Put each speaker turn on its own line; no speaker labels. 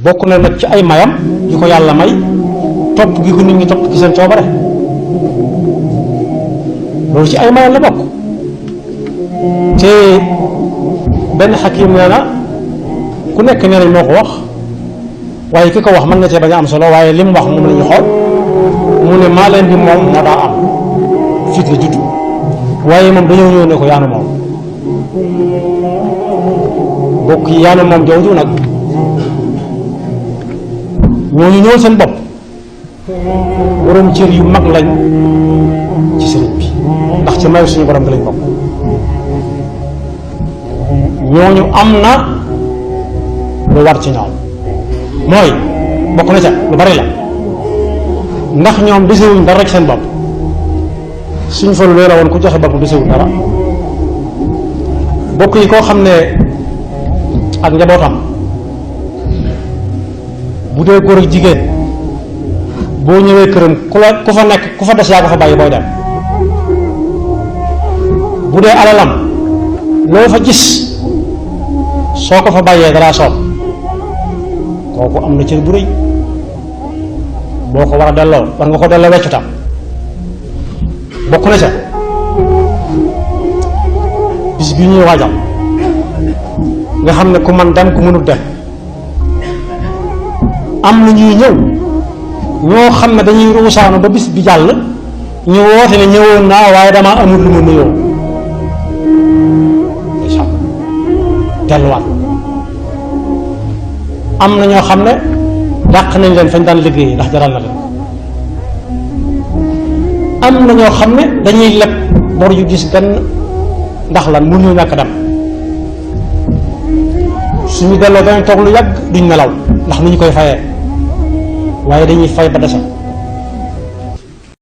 bokk na nag ci ay mayam yu ko yàlla may topp gi ko nit ñi topp ci seen coobare loolu ci ay mayam la bokk. te benn xakim nee na ku nekk nee nañ moo ko wax waaye ki ko wax mën na cee bañ a am solo waaye li mu wax moom la ñu xool mu ne maa leen di moom moo daa am fit la juddu waaye moom dañoo ñëw ne ko yaanu moom bokk yi yaanu moom jooju nag ñooñu ñëw seen bopp borom cër yu mag lañ ci sëriñ bi ndax ci mayu suñu borom bi lañ bokk ñooñu am na lu war ci ñoom mooy bokk na ca lu bari la ndax ñoom desewuñ dara ci seen bopp suñ fa lu la woon ku joxe boppam desewuñ dara bokk yi koo xam ne ak njabootam bu dee góor ak jigéen boo ñëwee këram ku fa nekk ku fa des yaa ko fa bàyyi booy dem bu dee alalam loo fa gis soo ko fa bàyyee dara soob kooku am na cër bu rëy boo ko war a delloo war nga ko delloo weccu tam bokk na ca bis bi ñuy waajal nga xam ne ku man dem ku mënut dem am na ñuy ñëw ñoo xam ne dañuy ruusaanu ba bis bi jàll ñu woote ne ñëwoon naa waaye damaa amul lu ma nuyoo delluwaat am na ñoo xam ne dàq nañ leen fañ daan liggéey ndax jaral na leen am na ñoo xam ne dañuy leb bor yu gis benn ndax lan mënuñu ñàkk dem suñu delloo dañ toog lu yàgg duñ nelaw ndax nu ñu koy fayee waaye dañuy fay ba dese